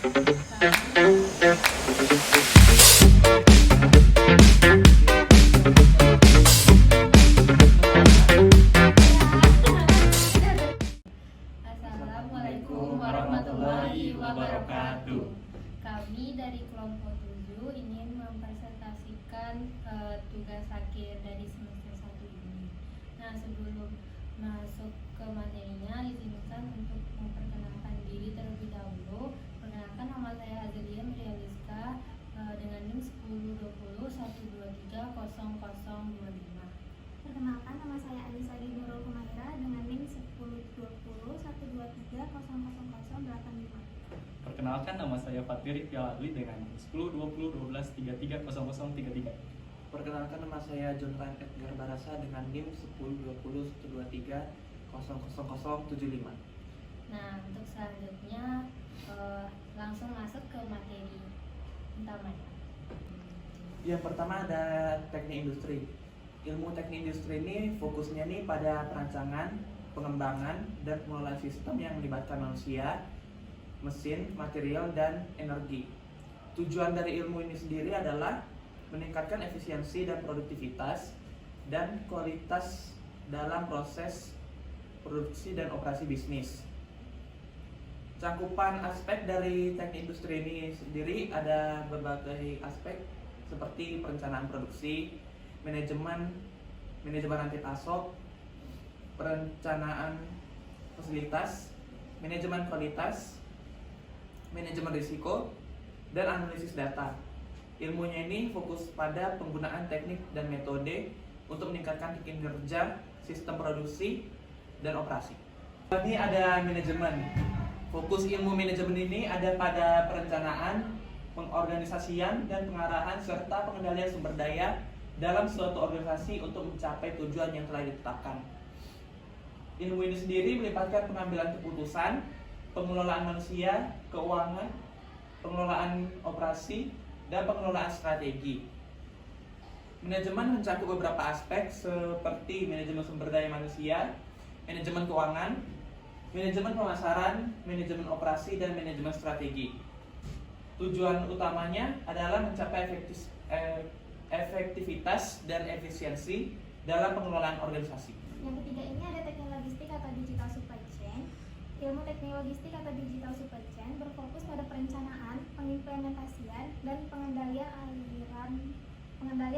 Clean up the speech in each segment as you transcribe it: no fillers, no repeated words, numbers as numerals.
Assalamualaikum warahmatullahi wabarakatuh. Kami dari kelompok 7 ingin mempresentasikan tugas akhir dari semester 1 ini. Nah, sebelum masuk ke materinya, izinkan untuk memperkenalkan diri terlebih dahulu. Perkenalkan, nama saya Azelia Mirialiska dengan NIM 102012300025. Perkenalkan, nama saya Alisa Nurul Humaira dengan NIM 10201213000085. Perkenalkan, nama saya Fatiri Pialadli dengan 102012330033. Perkenalkan, nama saya Jonathan Edgar Barasa dengan NIM 10201223000075. Nah, untuk selanjutnya langsung masuk ke materi utamanya. Yang pertama ada teknik industri. Ilmu teknik industri ini fokusnya nih pada perancangan, pengembangan, dan pengelolaan sistem yang melibatkan manusia, mesin, material, dan energi. Tujuan dari ilmu ini sendiri adalah meningkatkan efisiensi dan produktivitas dan kualitas dalam proses produksi dan operasi bisnis. Cakupan aspek dari teknik industri ini sendiri ada berbagai aspek seperti perencanaan produksi, manajemen rantai pasok, perencanaan fasilitas, manajemen kualitas, manajemen risiko, dan analisis data. Ilmunya ini fokus pada penggunaan teknik dan metode untuk meningkatkan kinerja sistem produksi dan operasi. Ini ada manajemen. Fokus ilmu manajemen ini ada pada perencanaan, pengorganisasian, dan pengarahan serta pengendalian sumber daya dalam suatu organisasi untuk mencapai tujuan yang telah ditetapkan. Ilmu ini sendiri melibatkan pengambilan keputusan, pengelolaan manusia, keuangan, pengelolaan operasi, dan pengelolaan strategi. Manajemen mencakup beberapa aspek seperti manajemen sumber daya manusia, manajemen keuangan, manajemen pemasaran, manajemen operasi, dan manajemen strategi. Tujuan utamanya adalah mencapai efektivitas dan efisiensi dalam pengelolaan organisasi. Yang ketiga ini ada teknik logistik atau digital supply chain. Ilmu teknik logistik atau digital supply chain berfokus pada perencanaan, pengimplementasian, dan pengendalian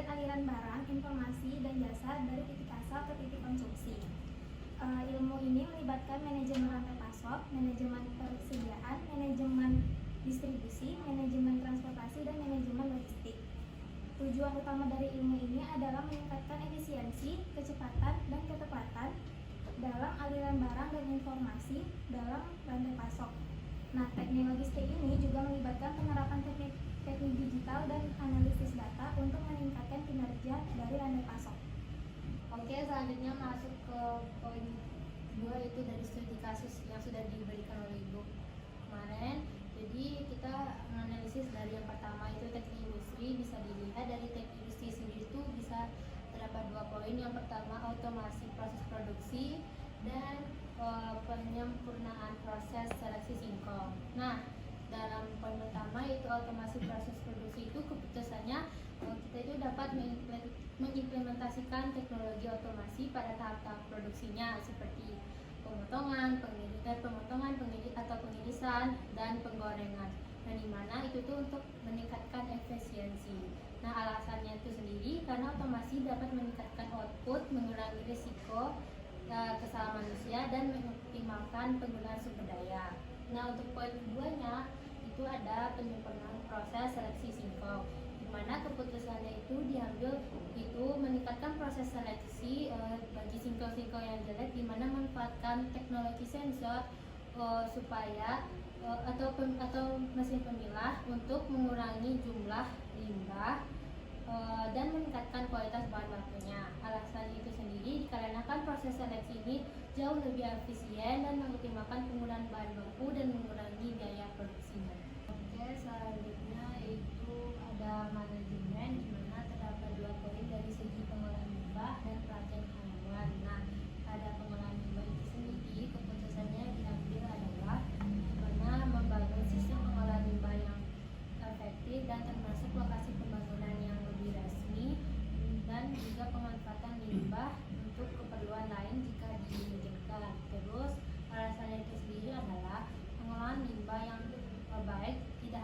aliran barang, informasi, dan jasa dari titik asal ke titik konsumsi. Ilmu ini melibatkan manajemen rantai pasok, manajemen persediaan, manajemen distribusi, manajemen transportasi, dan manajemen logistik. Tujuan utama dari ilmu ini adalah meningkatkan efisiensi, kecepatan, dan ketepatan dalam aliran barang dan informasi dalam rantai pasok. Nah, teknik logistik ini juga melibatkan penerapan teknik digital dan analisis data untuk meningkatkan kinerja dari rantai pasok. Oke, selanjutnya masuk ke poin 2, itu dari studi kasus yang sudah diberikan oleh Ibu kemarin. Jadi kita menganalisis dari yang pertama itu teknik industri. Bisa dilihat dari teknik industri sendiri itu bisa terdapat 2 poin. Yang pertama otomasi proses produksi dan penyempurnaan proses seleksi singkong. Nah, dalam poin pertama itu otomasi proses produksi itu keputusannya kita itu dapat mengimplementasikan teknologi otomasi pada tahap-tahap produksinya seperti pemotongan, pengirisan, dan penggorengan. Nah, di mana itu tuh untuk meningkatkan efisiensi. Nah, alasannya itu sendiri karena otomasi dapat meningkatkan output, mengurangi risiko kesalahan manusia, dan mengoptimalkan penggunaan sumber daya. Nah, untuk poin keduanya itu ada penyempurnaan proses seleksi singkong, di mana keputusannya itu diambil itu meningkatkan proses seleksi bagi singkong-singkong yang jelek, di mana memanfaatkan teknologi sensor supaya atau mesin pemilah untuk mengurangi jumlah limbah dan meningkatkan kualitas bahan bakunya. Alasan itu sendiri dikarenakan proses seleksi ini jauh lebih efisien dan mengoptimalkan penggunaan bahan baku dan mengurangi biaya produksinya. Oke, selanjutnya itu ada manajemen, di mana terdapat 2 poin dari segi pengolahan limbah dan pelatihan karyawan. Nah, pada pengolahan limbah itu sendiri keputusannya diambil adalah mana membangun sistem pengolahan limbah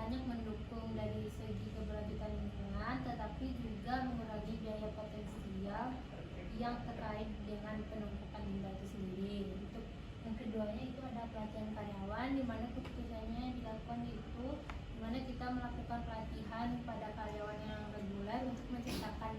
banyak mendukung dari segi keberlanjutan lingkungan, tetapi juga mengurangi biaya potensial yang terkait dengan penumpukan limbah itu sendiri. Untuk yang keduanya itu ada pelatihan karyawan, di mana keputusannya dilakukan itu di mana kita melakukan pelatihan pada karyawan yang reguler untuk menciptakan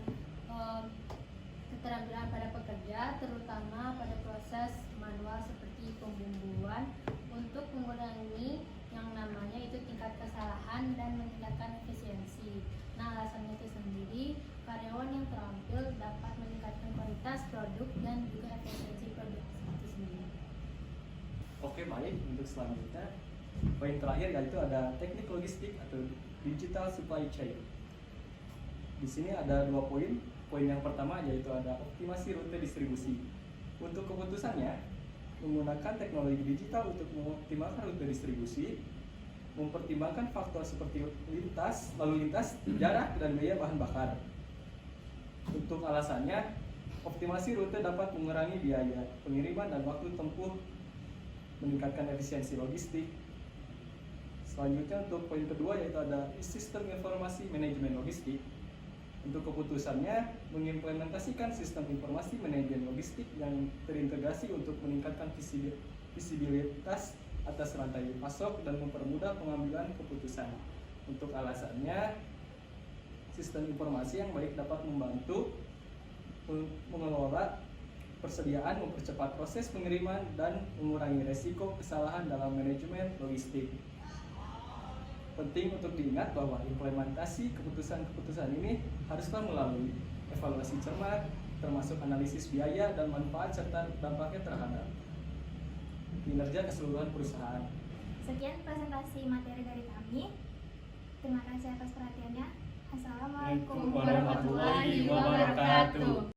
keterampilan pada pekerja, terutama pada proses manual seperti pembumbuan untuk mengurangi yang namanya itu tingkat kesalahan dan meningkatkan efisiensi. Nah, alasannya itu sendiri, karyawan yang terampil dapat meningkatkan kualitas produk dan juga efisiensi produk itu sendiri. Oke, baik. Untuk selanjutnya, poin terakhir yaitu ada teknik logistik atau digital supply chain. Di sini ada 2 poin. Poin yang pertama yaitu ada optimasi rute distribusi. Untuk keputusannya, menggunakan teknologi digital untuk mengoptimalkan rute distribusi, mempertimbangkan faktor seperti lalu lintas, jarak, dan biaya bahan bakar. Untuk alasannya, optimasi rute dapat mengurangi biaya pengiriman dan waktu tempuh, meningkatkan efisiensi logistik. Selanjutnya untuk poin kedua yaitu ada sistem informasi manajemen logistik. Untuk keputusannya, mengimplementasikan sistem informasi manajemen logistik yang terintegrasi untuk meningkatkan visibilitas atas rantai pasok dan mempermudah pengambilan keputusan. Untuk alasannya, sistem informasi yang baik dapat membantu mengelola persediaan, mempercepat proses pengiriman, dan mengurangi resiko kesalahan dalam manajemen logistik. Penting untuk diingat bahwa implementasi keputusan-keputusan ini haruslah melalui evaluasi cermat, termasuk analisis biaya dan manfaat serta dampaknya terhadap kinerja keseluruhan perusahaan. Sekian presentasi materi dari kami. Terima kasih atas perhatiannya. Assalamualaikum Waalaikumsalam warahmatullahi wabarakatuh.